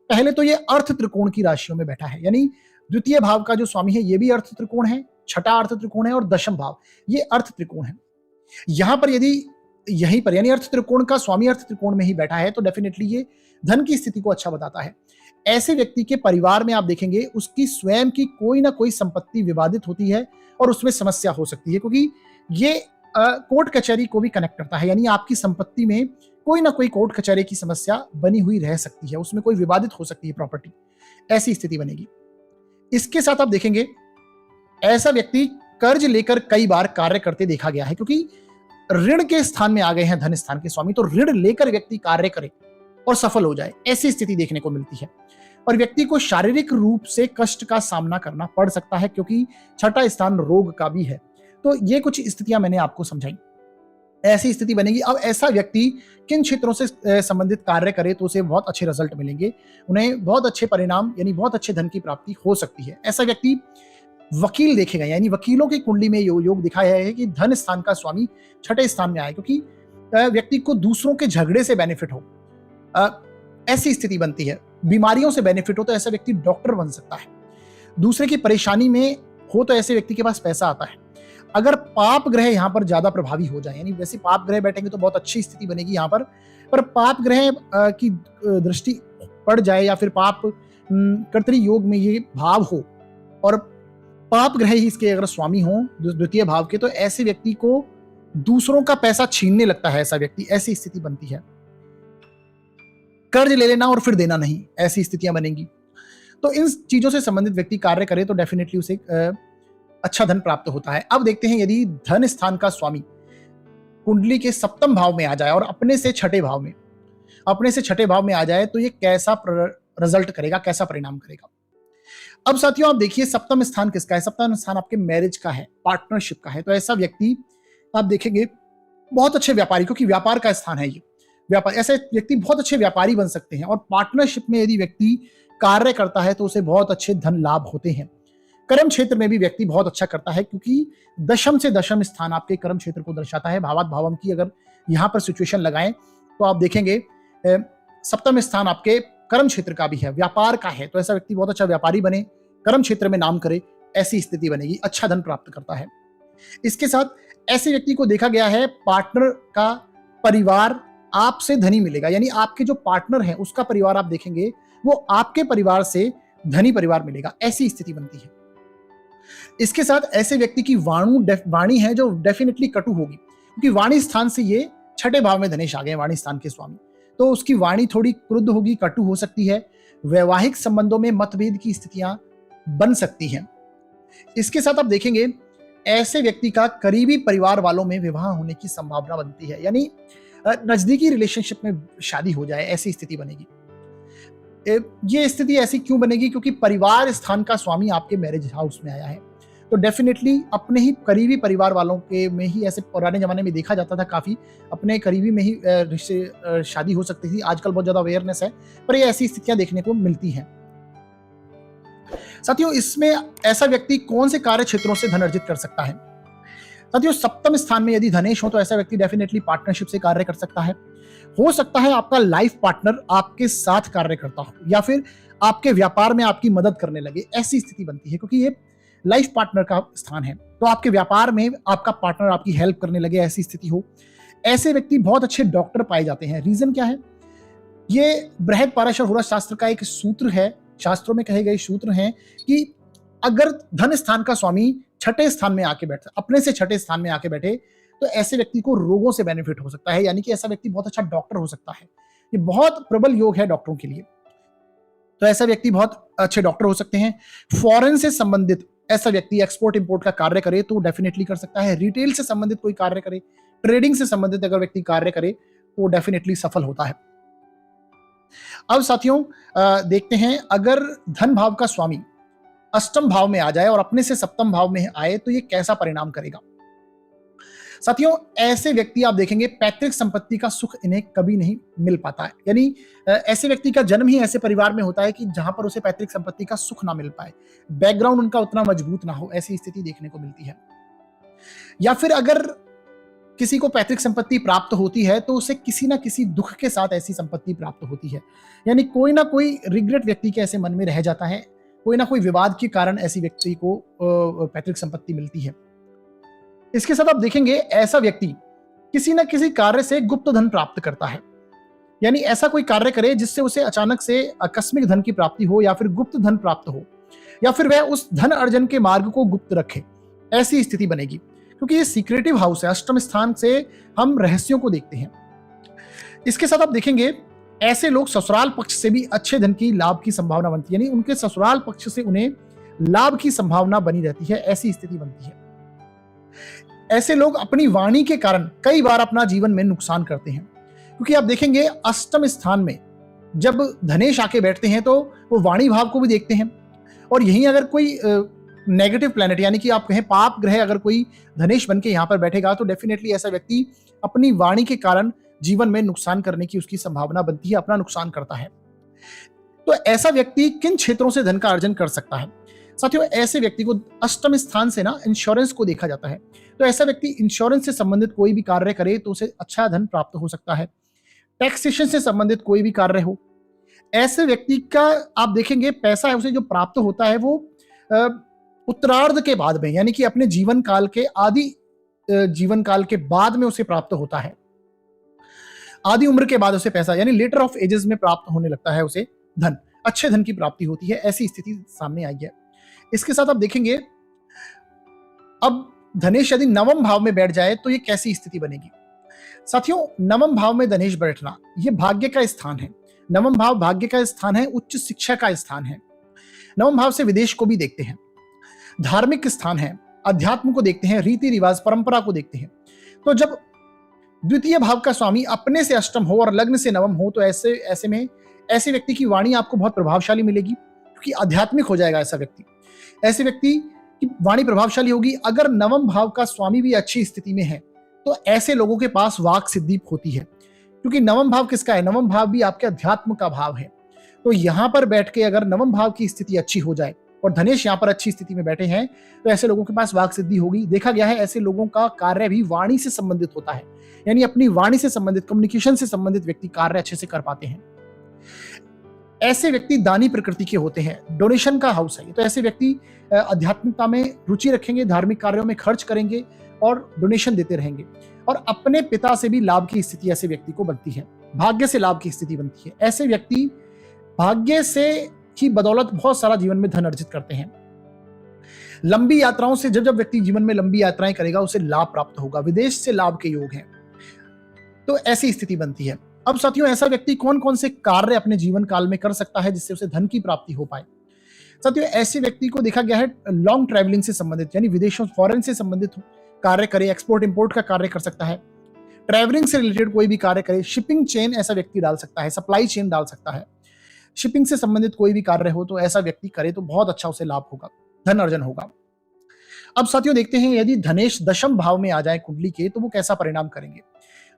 पहले तो ये अर्थ त्रिकोण की राशियों में बैठा है, यानी द्वितीय भाव का जो स्वामी है ये भी अर्थ त्रिकोण है, छठा अर्थ त्रिकोण है और दशम भाव ये अर्थ त्रिकोण है। यहां पर यदि यहीं पर यानी अर्थ त्रिकोण का स्वामी अर्थ त्रिकोण में ही बैठा है तो डेफिनेटली ये धन की स्थिति को अच्छा बताता है। ऐसे व्यक्ति के परिवार में आप देखेंगे उसकी स्वयं की कोई ना कोई संपत्ति विवादित होती है और उसमें समस्या हो सकती है, क्योंकि ये कोर्ट कचहरी को भी कनेक्ट करता है, यानी आपकी संपत्ति में कोई ना कोई कोर्ट कचहरी की समस्या बनी हुई रह सकती है, उसमें कोई विवादित हो सकती है प्रॉपर्टी, ऐसी स्थिति बनेगी। इसके साथ आप देखेंगे ऐसा व्यक्ति कर्ज लेकर कई बार कार्य करते देखा गया है, क्योंकि ऋण के स्थान में आ गए हैं धन स्थान के स्वामी, तो ऋण लेकर व्यक्ति कार्य करे और सफल हो जाए, ऐसी स्थिति देखने को मिलती है। और व्यक्ति को शारीरिक रूप से कष्ट का सामना करना पड़ सकता है, क्योंकि छठा स्थान रोग का भी है। तो ये कुछ स्थितियां मैंने आपको समझाई, ऐसी स्थिति बनेगी। अब ऐसा व्यक्ति किन क्षेत्रों से संबंधित कार्य करे तो उसे बहुत अच्छे रिजल्ट मिलेंगे, उन्हें बहुत अच्छे परिणाम यानी बहुत अच्छे धन की प्राप्ति हो सकती है। ऐसा व्यक्ति वकील देखेगा, यानी वकीलों की कुंडली में योग दिखाया है कि धन स्थान का स्वामी छठे स्थान में आए, क्योंकि व्यक्ति को दूसरों के झगड़े से बेनिफिट हो, ऐसी स्थिति बनती है। बीमारियों से बेनिफिट हो तो ऐसा व्यक्ति डॉक्टर बन सकता है। दूसरे की परेशानी में हो तो ऐसे व्यक्ति के पास पैसा आता है। अगर पाप ग्रह यहाँ पर ज्यादा प्रभावी हो जाए, यानी वैसे पाप ग्रह बैठेंगे तो बहुत अच्छी स्थिति बनेगी यहाँ पर पाप ग्रह की दृष्टि पड़ जाए या फिर पाप कर्तरी योग में ये भाव हो और पाप ग्रह ही इसके अगर स्वामी हो द्वितीय भाव के, तो ऐसे व्यक्ति को दूसरों का पैसा छीनने लगता है। ऐसा व्यक्ति, ऐसी स्थिति बनती है। कर्ज ले लेना और फिर देना नहीं, ऐसी स्थितियां बनेंगी। तो इन चीजों से संबंधित व्यक्ति कार्य करे तो डेफिनेटली उसे अच्छा धन प्राप्त होता है। अब देखते हैं यदि धन स्थान का स्वामी कुंडली के सप्तम भाव में आ जाए और अपने से छठे भाव में आ जाए तो ये कैसा रिजल्ट करेगा, कैसा परिणाम करेगा। अब साथियों आप देखिए सप्तम स्थान किसका है? सप्तम स्थान आपके मैरिज का है, पार्टनरशिप का है। तो ऐसा व्यक्ति आप देखेंगे बहुत अच्छे व्यापारी, क्योंकि व्यापार का स्थान है ये व्यापार, ऐसे व्यक्ति बहुत अच्छे व्यापारी बन सकते हैं। और पार्टनरशिप में यदि व्यक्ति कार्य करता है तो उसे बहुत अच्छे धन लाभ होते हैं। कर्म क्षेत्र में भी व्यक्ति बहुत अच्छा करता है, क्योंकि दशम से दशम स्थान आपके कर्म क्षेत्र को दर्शाता है। भावात भावम की अगर यहाँ पर सिचुएशन लगाएं तो आप देखेंगे सप्तम स्थान आपके कर्म क्षेत्र का भी है, व्यापार का है। तो ऐसा व्यक्ति बहुत अच्छा व्यापारी बने, कर्म क्षेत्र में नाम करे, ऐसी स्थिति बनेगी, अच्छा धन प्राप्त करता है। इसके साथ ऐसे व्यक्ति को देखा गया है पार्टनर का परिवार आपसे धनी मिलेगा, यानी आपके जो पार्टनर है उसका परिवार आप देखेंगे वो आपके परिवार से धनी परिवार मिलेगा, ऐसी स्थिति बनती है। इसके साथ ऐसे व्यक्ति की वाणी है जो डेफिनेटली कटु होगी, क्योंकि वाणी स्थान से ये छठे भाव में धनेश आ गए, वाणी स्थान के स्वामी। तो उसकी वाणी थोड़ी क्रुद्ध होगी, कटु हो सकती है। वैवाहिक संबंधों में मतभेद की स्थितियां बन सकती हैं। इसके साथ आप देखेंगे ऐसे व्यक्ति का करीबी परिवार वालों में विवाह होने की संभावना बनती है, यानी नजदीकी रिलेशनशिप में शादी हो जाए, ऐसी स्थिति बनेगी। ये स्थिति ऐसी क्यों बनेगी? क्योंकि परिवार स्थान का स्वामी आपके मैरिज हाउस में आया है। तो डेफिनेटली अपने ही करीबी परिवार वालों के में ही, ऐसे पुराने जमाने में देखा जाता था काफी, अपने करीबी में ही रिश्ते शादी हो सकती थी। आजकल बहुत ज्यादा अवेयरनेस है, पर ये ऐसी स्थितियां देखने को मिलती हैं। साथियों इसमें ऐसा व्यक्ति कौन से कार्य क्षेत्रों से धन अर्जित कर सकता है? साथियों सप्तम स्थान में यदि धनेश हो तो ऐसा व्यक्ति डेफिनेटली पार्टनरशिप से कार्य कर सकता है। हो सकता है आपका लाइफ पार्टनर आपके साथ कार्य करता हो या फिर आपके व्यापार में आपकी मदद करने लगे, ऐसी स्थिति बनती है, क्योंकि ये लाइफ पार्टनर का स्थान है। तो आपके व्यापार में आपका पार्टनर आपकी हेल्प करने लगे, ऐसी स्थिति हो। ऐसे व्यक्ति बहुत अच्छे डॉक्टर पाए जाते हैं। रीजन क्या है? ये बृहद पाराशर होरा शास्त्र का एक सूत्र है, शास्त्रों में कहे गए सूत्र हैं कि अगर धन स्थान का स्वामी छठे स्थान में आके बैठे, अपने से छठे स्थान में आके बैठे, तो ऐसे व्यक्ति को रोगों से बेनिफिट हो सकता है, यानी कि ऐसा व्यक्ति बहुत अच्छा डॉक्टर हो सकता है। ये बहुत प्रबल योग है डॉक्टरों के लिए। तो ऐसा व्यक्ति बहुत अच्छे डॉक्टर हो सकते हैं। फॉरेन से संबंधित ऐसा व्यक्ति एक्सपोर्ट इंपोर्ट का कार्य करे तो डेफिनेटली कर सकता है। रिटेल से संबंधित कोई कार्य करे, ट्रेडिंग से संबंधित अगर व्यक्ति कार्य करे तो डेफिनेटली सफल होता है। अब साथियों देखते हैं अगर धन भाव का स्वामी अष्टम भाव में आ जाए और अपने से सप्तम भाव में आए तो ये कैसा परिणाम करेगा। साथियों ऐसे व्यक्ति आप देखेंगे पैतृक संपत्ति का सुख इन्हें कभी नहीं मिल पाता है, यानी ऐसे व्यक्ति का जन्म ही ऐसे परिवार में होता है कि जहां पर उसे पैतृक संपत्ति का सुख ना मिल पाए, बैकग्राउंड उनका उतना मजबूत ना हो, ऐसी स्थिति देखने को मिलती है। या फिर अगर किसी को पैतृक संपत्ति प्राप्त होती है तो उसे किसी ना किसी दुख के साथ ऐसी संपत्ति प्राप्त होती है, यानी कोई ना कोई रिग्रेट व्यक्ति के ऐसे मन में रह जाता है, कोई ना कोई विवाद के कारण ऐसी व्यक्ति को पैतृक संपत्ति मिलती है। इसके साथ आप देखेंगे ऐसा व्यक्ति किसी ना किसी कार्य से गुप्त धन प्राप्त करता है, यानी ऐसा कोई कार्य करे जिससे उसे अचानक से आकस्मिक धन की प्राप्ति हो या फिर गुप्त धन प्राप्त हो, या फिर वह उस धन अर्जन के मार्ग को गुप्त रखे, ऐसी स्थिति बनेगी। क्योंकि ये सीक्रेटिव हाउस है, अष्टम स्थान से हम रहस्यों को देखते हैं। इसके साथ आप देखेंगे ऐसे लोग ससुराल पक्ष से भी अच्छे धन की लाभ की संभावना बनती है, यानी उनके ससुराल पक्ष से उन्हें लाभ की संभावना बनी रहती है, ऐसी स्थिति बनती है। ऐसे लोग अपनी वाणी के कारण कई बार अपना जीवन में नुकसान करते हैं, क्योंकि आप देखेंगे अष्टम स्थान में जब धनेश आके बैठते हैं तो वो वाणी भाव को भी देखते हैं, और यहीं अगर कोई नेगेटिव प्लैनेट यानी कि आप कहें पाप ग्रह अगर कोई धनेश बन के यहाँ पर बैठेगा तो डेफिनेटली ऐसा व्यक्ति अपनी वाणी के कारण जीवन में नुकसान करने की उसकी संभावना बनती है, अपना नुकसान करता है। तो ऐसा व्यक्ति किन क्षेत्रों से धन का अर्जन कर सकता है? साथियों ऐसे व्यक्ति को अष्टम स्थान से ना इंश्योरेंस को देखा जाता है। तो ऐसा व्यक्ति इंश्योरेंस से संबंधित कोई भी कार्य करे तो उसे अच्छा धन प्राप्त हो सकता है। टैक्सेशन से संबंधित कोई भी कार्य हो, ऐसे व्यक्ति का आप देखेंगे पैसा है उसे जो प्राप्त होता है वो उत्तरार्ध के बाद में, यानी कि अपने जीवन काल के जीवन काल के बाद में उसे प्राप्त होता है। आधी उम्र के बाद उसे पैसा यानी लेटर ऑफ एजेस में प्राप्त होने लगता है उसे धन, अच्छे धन की प्राप्ति होती है। ऐसी स्थिति सामने आई है। इसके साथ आप देखेंगे अब धनेश यदि नवम भाव में बैठ जाए तो ये कैसी स्थिति बनेगी। साथियों नवम भाव में धनेश बैठना ये भाग्य का स्थान है। नवम भाव भाग्य का स्थान है, उच्च शिक्षा का स्थान है। नवम भाव से विदेश को भी देखते हैं, धार्मिक स्थान है, अध्यात्म को देखते हैं, रीति रिवाज परंपरा को देखते हैं। तो जब द्वितीय भाव का स्वामी अपने से अष्टम हो और लग्न से नवम हो तो ऐसे में ऐसे व्यक्ति की वाणी आपको बहुत प्रभावशाली मिलेगी, क्योंकि आध्यात्मिक हो जाएगा ऐसा व्यक्ति। ऐसे व्यक्ति की वाणी प्रभावशाली होगी। अगर नवम भाव का स्वामी भी अच्छी स्थिति में है तो ऐसे लोगों के पास वाक सिद्धि होती है, क्योंकि नवम भाव किसका है, नवम भाव भी आपके अध्यात्म का भाव है। तो यहां पर बैठ के अगर नवम भाव की स्थिति अच्छी हो जाए और धनेश यहाँ पर अच्छी स्थिति में बैठे हैं तो ऐसे लोगों के पास वाक सिद्धि होगी। देखा गया है ऐसे लोगों का कार्य भी वाणी से संबंधित होता है, यानी अपनी वाणी से संबंधित, कम्युनिकेशन से संबंधित व्यक्ति कार्य अच्छे से कर पाते हैं। ऐसे व्यक्ति दानी प्रकृति के होते हैं, डोनेशन का हाउस है। तो ऐसे व्यक्ति आध्यात्मिकता में रुचि रखेंगे, धार्मिक कार्यों में खर्च करेंगे और डोनेशन देते रहेंगे। और अपने पिता से भी लाभ की स्थिति ऐसे व्यक्ति को बनती है, भाग्य से लाभ की स्थिति बनती है। ऐसे व्यक्ति भाग्य से की बदौलत बहुत सारा जीवन में धन अर्जित करते हैं। लंबी यात्राओं से जब व्यक्ति जीवन में लंबी यात्राएं करेगा उसे लाभ प्राप्त होगा, विदेश से लाभ के योग हैं। तो ऐसी स्थिति बनती है। अब साथियों ऐसा व्यक्ति कौन कौन से कार्य अपने जीवन काल में कर सकता है जिससे उसे धन की प्राप्ति हो पाए। साथियों ऐसे व्यक्ति को देखा गया है लॉन्ग ट्रैवलिंग से संबंधित, यानी विदेशों फॉरेन से संबंधित कार्य करे, एक्सपोर्ट इंपोर्ट का कार्य कर सकता है, ट्रैवलिंग से रिलेटेड कोई भी कार्य करे, शिपिंग चेन ऐसा व्यक्ति डाल सकता है, सप्लाई चेन डाल सकता है। शिपिंग से संबंधित कोई भी कार्य हो तो ऐसा व्यक्ति करे तो बहुत अच्छा उसे लाभ होगा, धन अर्जन होगा। अब साथियों देखते हैं यदि धनेश दशम भाव में आ जाए कुंडली के तो वो कैसा परिणाम करेंगे।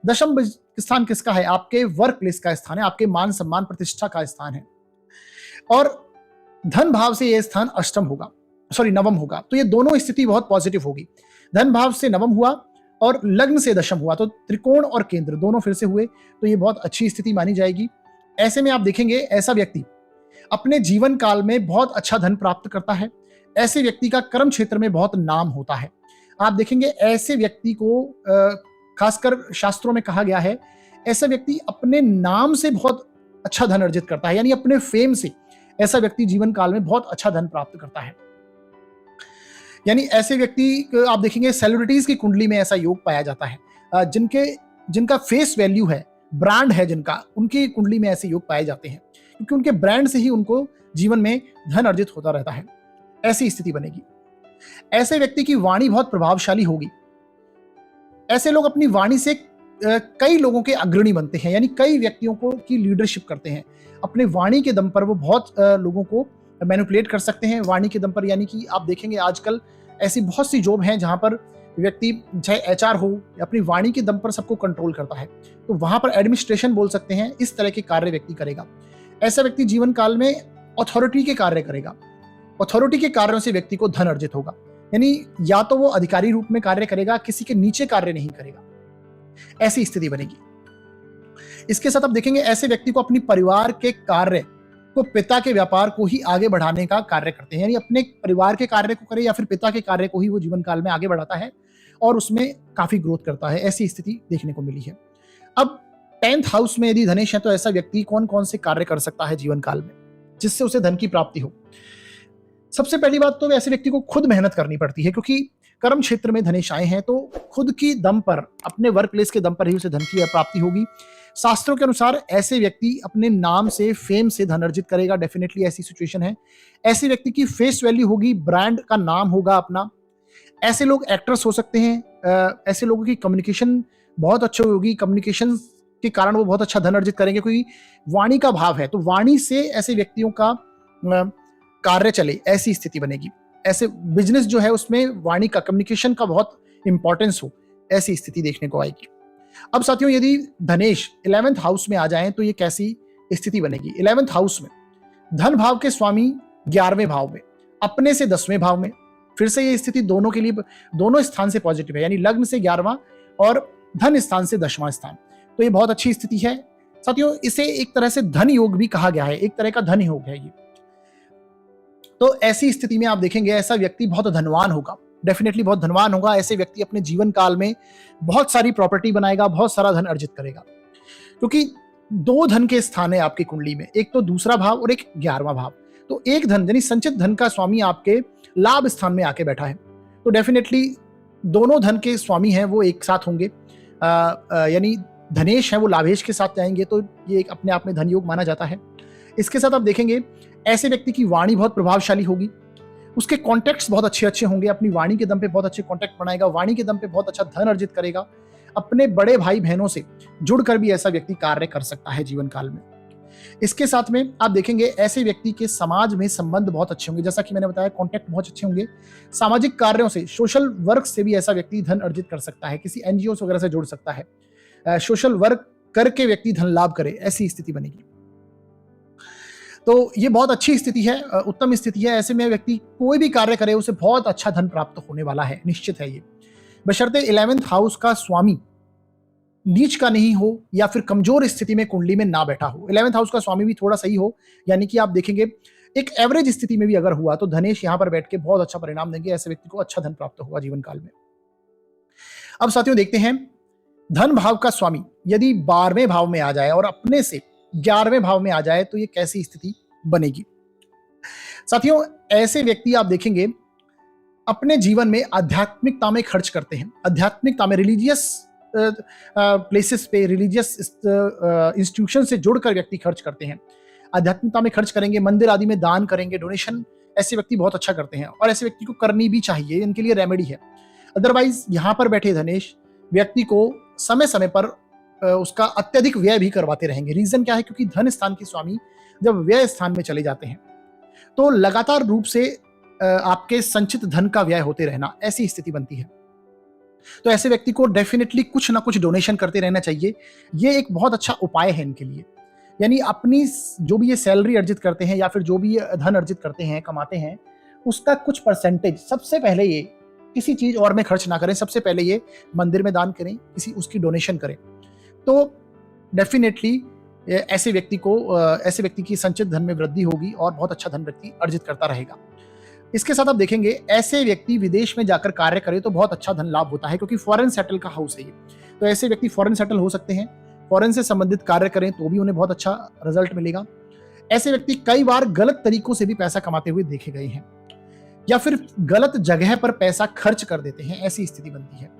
दशम स्थान किसका है, आपके वर्क प्लेस का स्थान है, आपके मान सम्मान प्रतिष्ठा का स्थान है। और धन भाव से यह स्थान अष्टम होगा, नवम होगा। तो ये दोनों स्थिति बहुत पॉजिटिव होगी। धन भाव से नवम हुआ और लग्न से दशम हुआ तो त्रिकोण और केंद्र दोनों फिर से हुए, तो ये बहुत अच्छी स्थिति मानी जाएगी। ऐसे में आप देखेंगे ऐसा व्यक्ति अपने जीवन काल में बहुत अच्छा धन प्राप्त करता है। ऐसे व्यक्ति का कर्म क्षेत्र में बहुत नाम होता है। आप देखेंगे ऐसे व्यक्ति को खासकर शास्त्रों में कहा गया है ऐसा व्यक्ति अपने नाम से बहुत अच्छा धन अर्जित करता है, यानी अपने फेम से ऐसा व्यक्ति जीवन काल में बहुत अच्छा धन प्राप्त करता है। यानी ऐसे व्यक्ति आप देखेंगे सेलिब्रिटीज की कुंडली में ऐसा योग पाया जाता है। जिनका फेस वैल्यू है, ब्रांड है जिनका, उनकी कुंडली में ऐसे योग पाए जाते हैं, क्योंकि उनके ब्रांड से ही उनको जीवन में धन अर्जित होता रहता है। ऐसी स्थिति बनेगी। ऐसे व्यक्ति की वाणी बहुत प्रभावशाली होगी। ऐसे लोग अपनी वाणी से कई लोगों के अग्रणी बनते हैं, यानी कई व्यक्तियों को की लीडरशिप करते हैं। अपने वाणी के दम पर वो बहुत लोगों को मैनिपुलेट कर सकते हैं वाणी के दम पर। यानी कि आप देखेंगे आजकल ऐसी बहुत सी जॉब हैं जहां पर व्यक्ति चाहे एचआर हो अपनी वाणी के दम पर सबको कंट्रोल करता है, तो वहां पर एडमिनिस्ट्रेशन बोल सकते हैं। इस तरह के कार्य व्यक्ति करेगा। ऐसा व्यक्ति जीवन काल में अथॉरिटी के कार्य करेगा। अथॉरिटी के कार्यों से व्यक्ति को धन अर्जित होगा, यानी या तो वो अधिकारी रूप में कार्य करेगा, किसी के नीचे कार्य नहीं करेगा। ऐसी स्थिति बनेगी। इसके साथ आप देखेंगे ऐसे व्यक्ति को अपनी परिवार के कार्य को, पिता के व्यापार को ही आगे बढ़ाने का कार्य करते हैं, यानी अपने परिवार के कार्य को करे या फिर पिता के कार्य को ही वो जीवन काल में आगे बढ़ाता है और उसमें काफी ग्रोथ करता है। ऐसी स्थिति देखने को मिली है। अब 10th हाउस में यदि धनेश है तो ऐसा व्यक्ति कौन कौन से कार्य कर सकता है जीवन काल में जिससे उसे धन की प्राप्ति हो। सबसे पहली बात तो ऐसे व्यक्ति को खुद मेहनत करनी पड़ती है, क्योंकि कर्म क्षेत्र में धनेश आए हैं तो खुद की दम पर, अपने वर्क प्लेस के दम पर ही उसे धन की प्राप्ति होगी। शास्त्रों के अनुसार ऐसे व्यक्ति अपने नाम से, फेम से धन अर्जित करेगा। डेफिनेटली ऐसी सिचुएशन है। ऐसे व्यक्ति की फेस वैल्यू होगी, ब्रांड का नाम होगा अपना। ऐसे लोग एक्टर्स हो सकते हैं। ऐसे लोगों की कम्युनिकेशन बहुत अच्छी होगी। कम्युनिकेशन के कारण वो बहुत अच्छा धन अर्जित करेंगे, क्योंकि वाणी का भाव है। तो वाणी से ऐसे व्यक्तियों का कार्य चले, ऐसी स्थिति बनेगी। ऐसे बिजनेस जो है उसमें वाणी का, कम्युनिकेशन का बहुत इंपॉर्टेंस हो, ऐसी स्थिति देखने को आएगी। अब साथियों यदि धनेश 11th हाउस में आ जाएं तो ये कैसी स्थिति बनेगी। 11th हाउस में धन भाव के स्वामी 11वें भाव में, अपने से 10वें भाव में। फिर से ये स्थिति दोनों के लिए, दोनों स्थान से पॉजिटिव है, यानी लग्न से 11वां और धन स्थान से 10वां स्थान। तो ये बहुत अच्छी स्थिति है साथियों। इसे एक तरह से धन योग भी कहा गया है, एक तरह का धन योग है ये। तो ऐसी स्थिति में आप देखेंगे ऐसा व्यक्ति बहुत धनवान होगा, डेफिनेटली बहुत धनवान होगा। ऐसे व्यक्ति अपने जीवन काल में बहुत सारी प्रॉपर्टी बनाएगा, बहुत सारा धन अर्जित करेगा, क्योंकि 2 धन के स्थान है आपकी कुंडली में, एक तो दूसरा भाव और एक 11वां भाव। तो एक धन यानी संचित धन का स्वामी आपके लाभ स्थान में आके बैठा है, तो डेफिनेटली दोनों धन के स्वामी हैं वो एक साथ होंगे, यानी धनेश है वो लाभेश के साथ जाएंगे, तो ये एक अपने आप में धन योग माना जाता है। इसके साथ आप देखेंगे ऐसे व्यक्ति की वाणी बहुत प्रभावशाली होगी, उसके कॉन्टेक्ट्स बहुत अच्छे होंगे, अपनी वाणी के दम पे बहुत अच्छे कॉन्टेक्ट बनाएगा, वाणी के दम पे बहुत अच्छा धन अर्जित करेगा। अपने बड़े भाई बहनों से जुड़कर भी ऐसा व्यक्ति कार्य कर सकता है जीवन काल में। इसके साथ में आप देखेंगे ऐसे व्यक्ति के समाज में संबंध बहुत अच्छे होंगे, जैसा कि मैंने बताया कॉन्टेक्ट बहुत अच्छे होंगे। सामाजिक कार्यों से, सोशल वर्क से भी ऐसा व्यक्ति धन अर्जित कर सकता है, किसी एनजीओ वगैरह से जुड़ सकता है, सोशल वर्क करके व्यक्ति धन लाभ करे, ऐसी स्थिति बनेगी। तो ये बहुत अच्छी स्थिति है, उत्तम स्थिति है। ऐसे में व्यक्ति कोई भी कार्य करे उसे बहुत अच्छा धन प्राप्त होने वाला है, निश्चित है ये, बशर्ते 11वें हाउस का स्वामी नीच का नहीं हो या फिर कमजोर स्थिति में कुंडली में ना बैठा हो। 11वें हाउस का स्वामी भी थोड़ा सही हो, यानी कि आप देखेंगे एक एवरेज स्थिति में भी अगर हुआ तो धनेश यहां पर बैठ के बहुत अच्छा परिणाम देंगे, ऐसे व्यक्ति को अच्छा धन प्राप्त होगा जीवन काल में। अब साथियों देखते हैं धन भाव का स्वामी यदि 12वें भाव में आ जाए और अपने से 11वें भाव में आ जाए तो ये कैसी स्थिति बनेगी। साथियों ऐसे व्यक्ति आप देखेंगे अपने जीवन में आध्यात्मिकता में खर्च करते हैं, आध्यात्मिकता में, रिलीजियस प्लेसेस पे, रिलीजियस इंस्टीट्यूशन से जुड़कर व्यक्ति खर्च करते हैं, आध्यात्मिकता में खर्च करेंगे, मंदिर आदि में दान करेंगे, डोनेशन ऐसे व्यक्ति बहुत अच्छा करते हैं और ऐसे व्यक्ति को करनी भी चाहिए, इनके लिए रेमेडी है। अदरवाइज यहां पर बैठे धनेश व्यक्ति को समय समय पर उसका अत्यधिक व्यय भी करवाते रहेंगे। रीजन क्या है? क्योंकि धन स्थान के स्वामी जब व्यय स्थान में चले जाते हैं तो लगातार रूप से आपके संचित धन का व्यय होते रहना, ऐसी स्थिति बनती है। तो ऐसे व्यक्ति को डेफिनेटली कुछ ना कुछ डोनेशन करते रहना चाहिए। ये एक बहुत अच्छा उपाय है इनके लिए, यानी अपनी जो भी ये सैलरी अर्जित करते हैं या फिर जो भी ये धन अर्जित करते हैं, कमाते हैं, उसका कुछ परसेंटेज सबसे पहले ये किसी चीज और में खर्च ना करें, सबसे पहले ये मंदिर में दान करें, किसी उसकी डोनेशन करें, तो डेफिनेटली ऐसे व्यक्ति की संचित धन में वृद्धि होगी और बहुत अच्छा धन व्यक्ति अर्जित करता रहेगा। इसके साथ आप देखेंगे ऐसे व्यक्ति विदेश में जाकर कार्य करे तो बहुत अच्छा धन लाभ होता है, क्योंकि फॉरेन सेटल का हाउस है ये। तो ऐसे व्यक्ति फॉरेन सेटल हो सकते हैं, फॉरेन से संबंधित कार्य करें तो भी उन्हें बहुत अच्छा रिजल्ट मिलेगा। ऐसे व्यक्ति कई बार गलत तरीकों से भी पैसा कमाते हुए देखे गए हैं या फिर गलत जगह पर पैसा खर्च कर देते हैं, ऐसी स्थिति बनती है।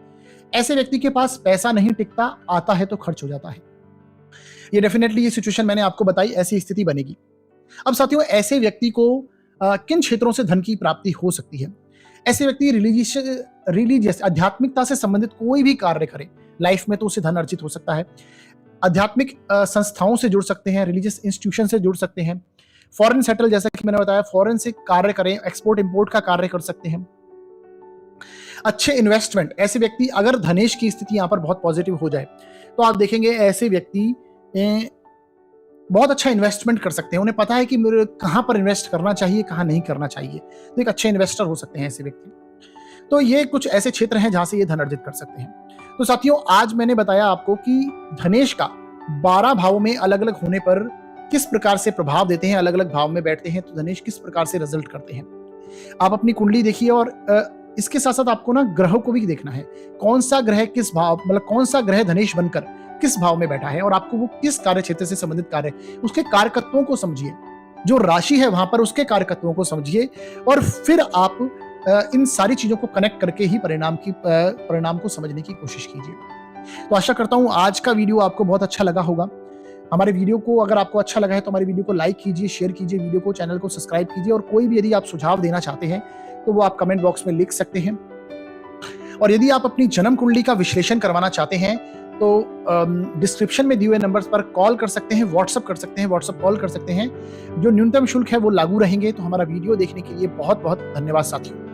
ऐसे व्यक्ति के पास पैसा नहीं टिकता, आता है तो खर्च हो जाता है। ये डेफिनेटली ये सिचुएशन मैंने आपको बताई, ऐसी स्थिति बनेगी। अब साथियों ऐसे व्यक्ति को किन क्षेत्रों से धन की प्राप्ति हो सकती है? ऐसे व्यक्ति रिलीजियस आध्यात्मिकता से संबंधित कोई भी कार्य करे लाइफ में तो उसे धन अर्जित हो सकता है। आध्यात्मिक संस्थाओं से जुड़ सकते हैं, रिलीजियस इंस्टीट्यूशन से जुड़ सकते हैं, फॉरेन सेटल जैसा कि मैंने बताया फॉरेन से कार्य करें, एक्सपोर्ट इंपोर्ट का कार्य कर सकते हैं। अच्छे इन्वेस्टमेंट, ऐसे व्यक्ति अगर धनेश की स्थिति यहाँ पर बहुत पॉजिटिव हो जाए तो आप देखेंगे ऐसे व्यक्ति बहुत अच्छा इन्वेस्टमेंट कर सकते हैं। उन्हें पता है कि मेरे कहाँ पर इन्वेस्ट करना चाहिए, कहाँ नहीं करना चाहिए, तो एक अच्छे इन्वेस्टर हो सकते हैं ऐसे व्यक्ति। तो ये कुछ ऐसे क्षेत्र हैं जहां से ये धन अर्जित कर सकते हैं। तो साथियों आज मैंने बताया आपको कि धनेश का 12 भावों में अलग अलग होने पर किस प्रकार से प्रभाव देते हैं, अलग अलग भाव में बैठते हैं तो धनेश किस प्रकार से रिजल्ट करते हैं। आप अपनी कुंडली देखिए और इसके साथ साथ आपको ना ग्रहों को भी देखना है, कौन सा ग्रह किस भाव, मतलब कौन सा ग्रह धनेश बनकर किस भाव में बैठा है और आपको वो किस कार्य क्षेत्र से संबंधित कार्य, उसके कारकत्वों को समझिए, जो राशि है वहां पर उसके कारकत्वों को समझिए और फिर आप इन सारी चीजों को कनेक्ट करके ही परिणाम को समझने की कोशिश कीजिए। तो आशा करता हूं आज का वीडियो आपको बहुत अच्छा लगा होगा। हमारे वीडियो को अगर आपको अच्छा लगा है तो हमारे वीडियो को लाइक कीजिए, शेयर कीजिए, वीडियो को, चैनल को सब्सक्राइब कीजिए और कोई भी यदि आप सुझाव देना चाहते हैं तो वो आप कमेंट बॉक्स में लिख सकते हैं। और यदि आप अपनी जन्म कुंडली का विश्लेषण करवाना चाहते हैं तो डिस्क्रिप्शन में दिए हुए नंबर्स पर कॉल कर सकते हैं, व्हाट्सअप कर सकते हैं, व्हाट्सअप कॉल कर सकते हैं। जो न्यूनतम शुल्क है वो लागू रहेंगे। तो हमारा वीडियो देखने के लिए बहुत बहुत धन्यवाद साथियों।